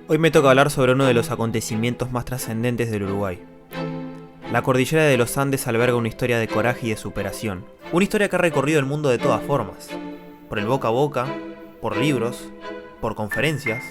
Hoy me toca hablar sobre uno de los acontecimientos más trascendentes del Uruguay. La cordillera de los Andes alberga una historia de coraje y de superación. Una historia que ha recorrido el mundo de todas formas. Por el boca a boca, por libros, por conferencias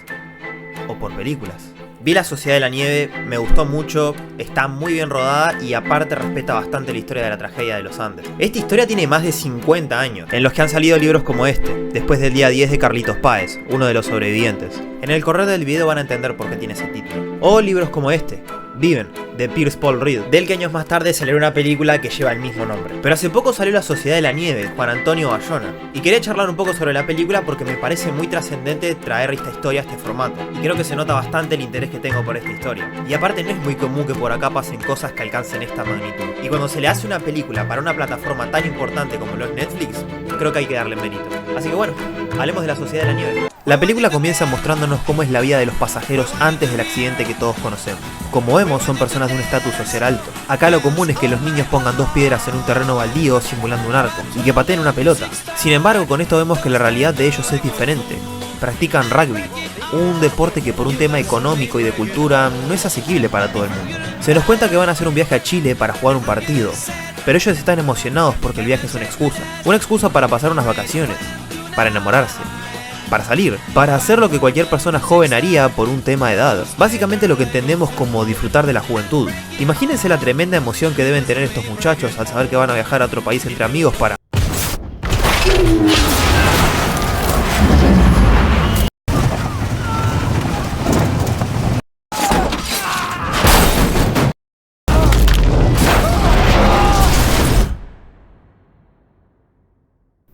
o por películas. Vi La Sociedad de la Nieve, me gustó mucho, está muy bien rodada y aparte respeta bastante la historia de la tragedia de los Andes. Esta historia tiene más de 50 años, en los que han salido libros como este, Después del día 10 de Carlitos Páez, uno de los sobrevivientes. En el correr del video van a entender por qué tiene ese título. O libros como este, Viven, de Pierce Paul Reed, del que años más tarde salió una película que lleva el mismo nombre. Pero hace poco salió La Sociedad de la Nieve, Juan Antonio Bayona, y quería charlar un poco sobre la película porque me parece muy trascendente traer esta historia a este formato, y creo que se nota bastante el interés que tengo por esta historia. Y aparte no es muy común que por acá pasen cosas que alcancen esta magnitud, y cuando se le hace una película para una plataforma tan importante como lo es Netflix, creo que hay que darle mérito. Así que bueno, hablemos de La Sociedad de la Nieve. La película comienza mostrándonos cómo es la vida de los pasajeros antes del accidente que todos conocemos. Como vemos, son personas de un estatus social alto. Acá lo común es que los niños pongan dos piedras en un terreno baldío simulando un arco, y que pateen una pelota. Sin embargo, con esto vemos que la realidad de ellos es diferente. Practican rugby, un deporte que por un tema económico y de cultura no es asequible para todo el mundo. Se nos cuenta que van a hacer un viaje a Chile para jugar un partido, pero ellos están emocionados porque el viaje es una excusa para pasar unas vacaciones, para enamorarse, para salir, para hacer lo que cualquier persona joven haría por un tema de edad. Básicamente lo que entendemos como disfrutar de la juventud. Imagínense la tremenda emoción que deben tener estos muchachos al saber que van a viajar a otro país entre amigos para...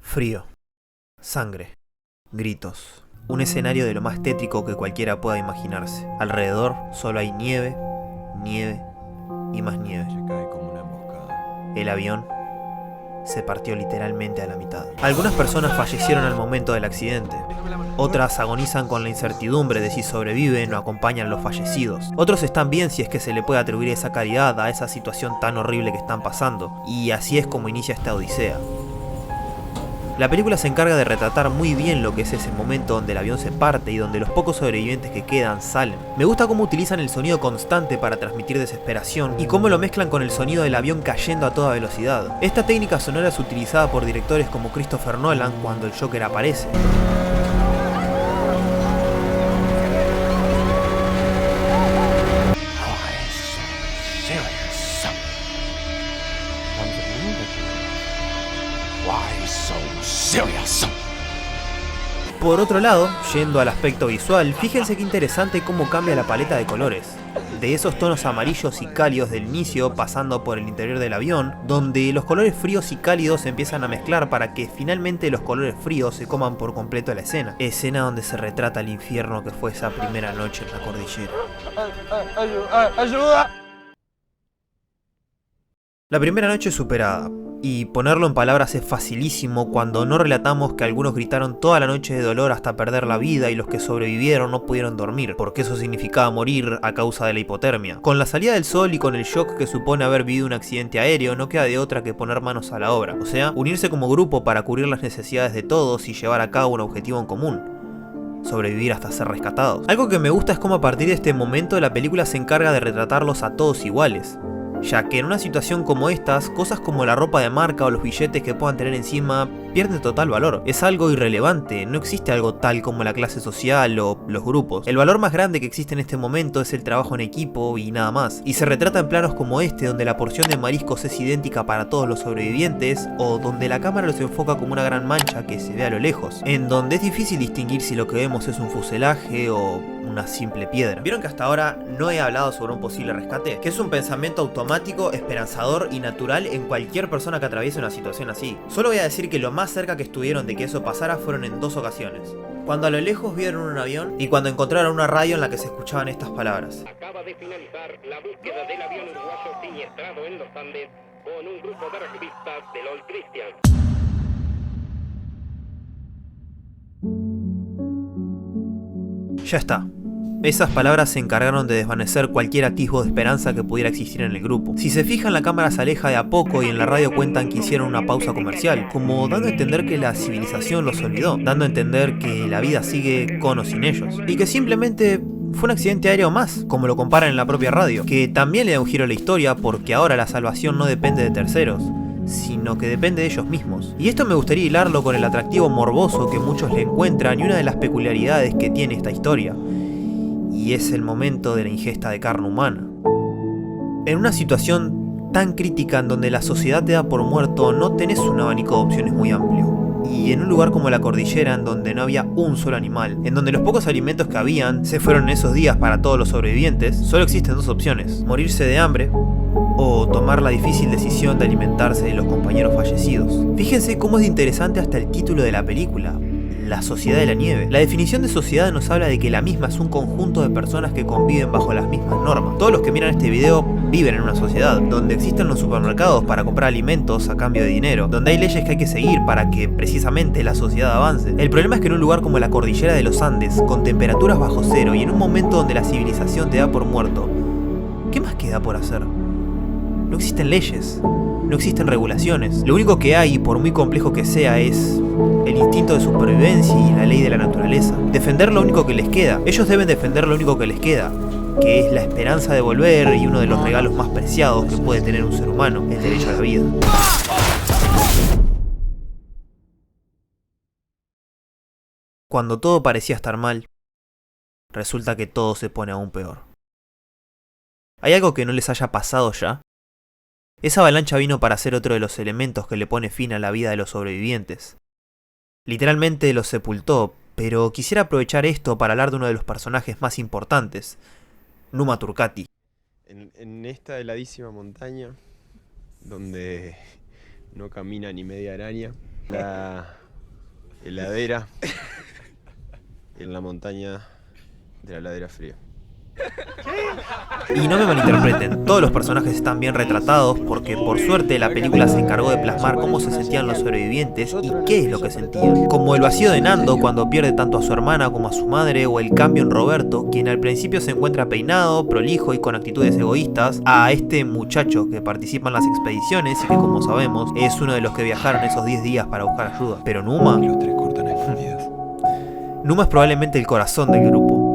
Frío, sangre, gritos. Un escenario de lo más tétrico que cualquiera pueda imaginarse. Alrededor solo hay nieve, nieve y más nieve. El avión se partió literalmente a la mitad. Algunas personas fallecieron al momento del accidente. Otras agonizan con la incertidumbre de si sobreviven o acompañan a los fallecidos. Otros están bien si es que se le puede atribuir esa caridad a esa situación tan horrible que están pasando. Y así es como inicia esta odisea. La película se encarga de retratar muy bien lo que es ese momento donde el avión se parte y donde los pocos sobrevivientes que quedan salen. Me gusta cómo utilizan el sonido constante para transmitir desesperación y cómo lo mezclan con el sonido del avión cayendo a toda velocidad. Esta técnica sonora es utilizada por directores como Christopher Nolan cuando el Joker aparece. Por otro lado, yendo al aspecto visual, fíjense qué interesante cómo cambia la paleta de colores. De esos tonos amarillos y cálidos del inicio, pasando por el interior del avión, donde los colores fríos y cálidos se empiezan a mezclar para que finalmente los colores fríos se coman por completo la escena. Escena donde se retrata el infierno que fue esa primera noche en la cordillera. ¡Ayuda! La primera noche es superada. Y ponerlo en palabras es facilísimo cuando no relatamos que algunos gritaron toda la noche de dolor hasta perder la vida y los que sobrevivieron no pudieron dormir, porque eso significaba morir a causa de la hipotermia. Con la salida del sol y con el shock que supone haber vivido un accidente aéreo, no queda de otra que poner manos a la obra, o sea, unirse como grupo para cubrir las necesidades de todos y llevar a cabo un objetivo en común. Sobrevivir hasta ser rescatados. Algo que me gusta es cómo a partir de este momento la película se encarga de retratarlos a todos iguales, ya que en una situación como estas, cosas como la ropa de marca o los billetes que puedan tener encima pierden total valor. Es algo irrelevante, no existe algo tal como la clase social o los grupos. El valor más grande que existe en este momento es el trabajo en equipo y nada más. Y se retrata en planos como este, donde la porción de mariscos es idéntica para todos los sobrevivientes, o donde la cámara los enfoca como una gran mancha que se ve a lo lejos, en donde es difícil distinguir si lo que vemos es un fuselaje o una simple piedra. ¿Vieron que hasta ahora no he hablado sobre un posible rescate? Que es un pensamiento automático, esperanzador y natural en cualquier persona que atraviese una situación así. Solo voy a decir que lo más cerca que estuvieron de que eso pasara fueron en dos ocasiones. Cuando a lo lejos vieron un avión y cuando encontraron una radio en la que se escuchaban estas palabras. Acaba de finalizar la búsqueda del avión uruguayo siniestrado en los Andes con un grupo de rugbyistas del Old Christian. Ya está. Esas palabras se encargaron de desvanecer cualquier atisbo de esperanza que pudiera existir en el grupo. Si se fijan, la cámara se aleja de a poco y en la radio cuentan que hicieron una pausa comercial, como dando a entender que la civilización los olvidó, dando a entender que la vida sigue con o sin ellos, y que simplemente fue un accidente aéreo más, como lo comparan en la propia radio, que también le da un giro a la historia porque ahora la salvación no depende de terceros, sino que depende de ellos mismos. Y esto me gustaría hilarlo con el atractivo morboso que muchos le encuentran y una de las peculiaridades que tiene esta historia, y es el momento de la ingesta de carne humana. En una situación tan crítica en donde la sociedad te da por muerto, no tenés un abanico de opciones muy amplio. Y en un lugar como la cordillera, en donde no había un solo animal, en donde los pocos alimentos que habían se fueron en esos días para todos los sobrevivientes, solo existen dos opciones: morirse de hambre o tomar la difícil decisión de alimentarse de los compañeros fallecidos. Fíjense cómo es interesante hasta el título de la película: La Sociedad de la Nieve. La definición de sociedad nos habla de que la misma es un conjunto de personas que conviven bajo las mismas normas. Todos los que miran este video viven en una sociedad, donde existen los supermercados para comprar alimentos a cambio de dinero, donde hay leyes que hay que seguir para que precisamente la sociedad avance. El problema es que en un lugar como la cordillera de los Andes, con temperaturas bajo cero y en un momento donde la civilización te da por muerto, ¿qué más queda por hacer? No existen leyes, no existen regulaciones. Lo único que hay, por muy complejo que sea, es el instinto de supervivencia y la ley de la naturaleza. Defender lo único que les queda. Ellos deben defender lo único que les queda, que es la esperanza de volver y uno de los regalos más preciados que puede tener un ser humano, el derecho a la vida. Cuando todo parecía estar mal, resulta que todo se pone aún peor. ¿Hay algo que no les haya pasado ya? Esa avalancha vino para ser otro de los elementos que le pone fin a la vida de los sobrevivientes. Literalmente los sepultó, pero quisiera aprovechar esto para hablar de uno de los personajes más importantes, Numa Turcati. En esta heladísima montaña, donde no camina ni media araña, la heladera en la montaña de la heladera fría. Y no me malinterpreten, todos los personajes están bien retratados porque por suerte la película se encargó de plasmar cómo se sentían los sobrevivientes y qué es lo que sentían. Como el vacío de Nando cuando pierde tanto a su hermana como a su madre, o el cambio en Roberto, quien al principio se encuentra peinado, prolijo y con actitudes egoístas, a este muchacho que participa en las expediciones y que, como sabemos, es uno de los que viajaron esos 10 días para buscar ayuda. Pero Numa... Numa es probablemente el corazón del grupo.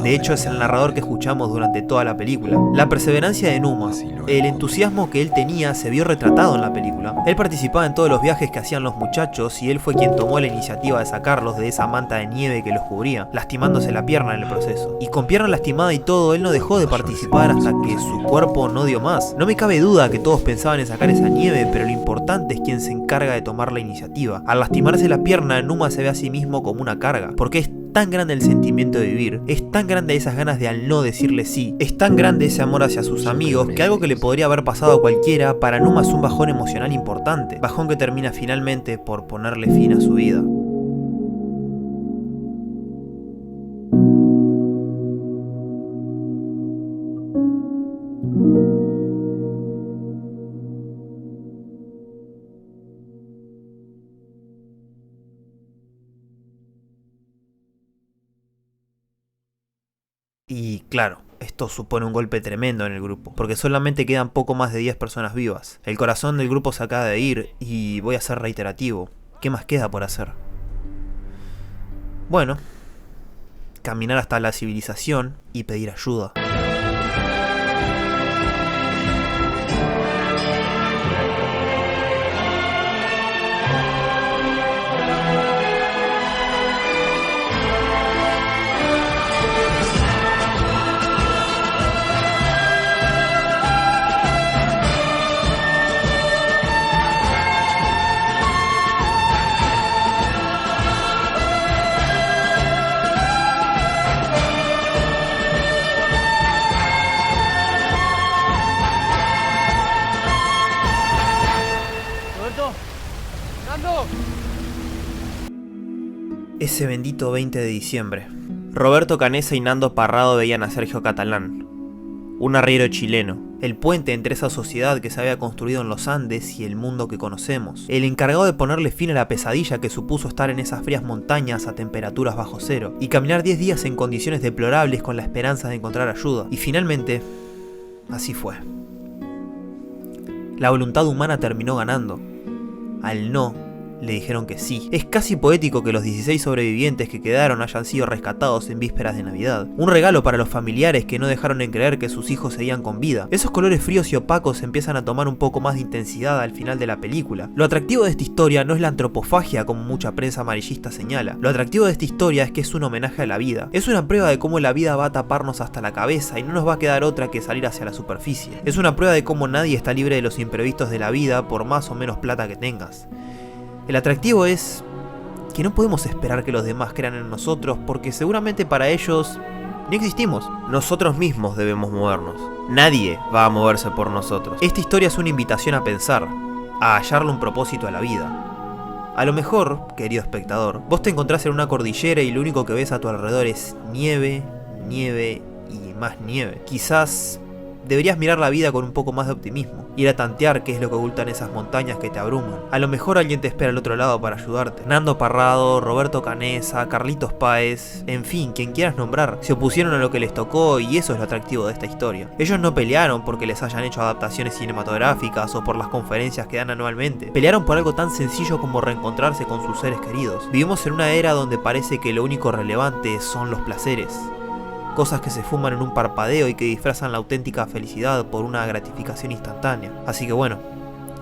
De hecho, es el narrador que escuchamos durante toda la película. La perseverancia de Numa, el entusiasmo que él tenía, se vio retratado en la película. Él participaba en todos los viajes que hacían los muchachos y él fue quien tomó la iniciativa de sacarlos de esa manta de nieve que los cubría, lastimándose la pierna en el proceso. Y con pierna lastimada y todo, él no dejó de participar hasta que su cuerpo no dio más. No me cabe duda que todos pensaban en sacar esa nieve, pero lo importante es quien se encarga de tomar la iniciativa. Al lastimarse la pierna, Numa se ve a sí mismo como una carga, porque es tan grande el sentimiento de vivir, es tan grande esas ganas de al no decirle sí, es tan grande ese amor hacia sus amigos que algo que le podría haber pasado a cualquiera, para Numa es un bajón emocional importante, bajón que termina finalmente por ponerle fin a su vida. Y claro, esto supone un golpe tremendo en el grupo, porque solamente quedan poco más de 10 personas vivas. El corazón del grupo se acaba de ir y voy a ser reiterativo. ¿Qué más queda por hacer? Bueno, caminar hasta la civilización y pedir ayuda. Ese bendito 20 de diciembre, Roberto Canessa y Nando Parrado veían a Sergio Catalán, un arriero chileno, el puente entre esa sociedad que se había construido en los Andes y el mundo que conocemos, el encargado de ponerle fin a la pesadilla que supuso estar en esas frías montañas a temperaturas bajo cero, y caminar 10 días en condiciones deplorables con la esperanza de encontrar ayuda. Y finalmente, así fue. La voluntad humana terminó ganando. Al no le dijeron que sí. Es casi poético que los 16 sobrevivientes que quedaron hayan sido rescatados en vísperas de Navidad. Un regalo para los familiares que no dejaron en creer que sus hijos seguían con vida. Esos colores fríos y opacos empiezan a tomar un poco más de intensidad al final de la película. Lo atractivo de esta historia no es la antropofagia como mucha prensa amarillista señala. Lo atractivo de esta historia es que es un homenaje a la vida. Es una prueba de cómo la vida va a taparnos hasta la cabeza y no nos va a quedar otra que salir hacia la superficie. Es una prueba de cómo nadie está libre de los imprevistos de la vida por más o menos plata que tengas. El atractivo es que no podemos esperar que los demás crean en nosotros porque seguramente para ellos ni existimos. Nosotros mismos debemos movernos. Nadie va a moverse por nosotros. Esta historia es una invitación a pensar, a hallarle un propósito a la vida. A lo mejor, querido espectador, vos te encontrás en una cordillera y lo único que ves a tu alrededor es nieve, nieve y más nieve. Quizás deberías mirar la vida con un poco más de optimismo, ir a tantear qué es lo que ocultan esas montañas que te abruman. A lo mejor alguien te espera al otro lado para ayudarte. Nando Parrado, Roberto Canessa, Carlitos Páez, en fin, quien quieras nombrar, se opusieron a lo que les tocó y eso es lo atractivo de esta historia. Ellos no pelearon porque les hayan hecho adaptaciones cinematográficas o por las conferencias que dan anualmente. Pelearon por algo tan sencillo como reencontrarse con sus seres queridos. Vivimos en una era donde parece que lo único relevante son los placeres. Cosas que se fuman en un parpadeo y que disfrazan la auténtica felicidad por una gratificación instantánea. Así que bueno,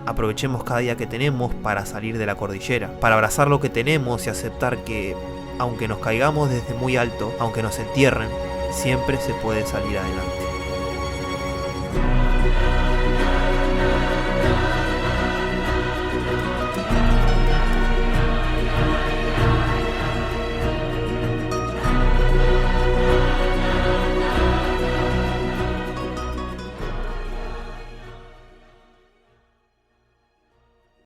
aprovechemos cada día que tenemos para salir de la cordillera, para abrazar lo que tenemos y aceptar que, aunque nos caigamos desde muy alto, aunque nos entierren, siempre se puede salir adelante.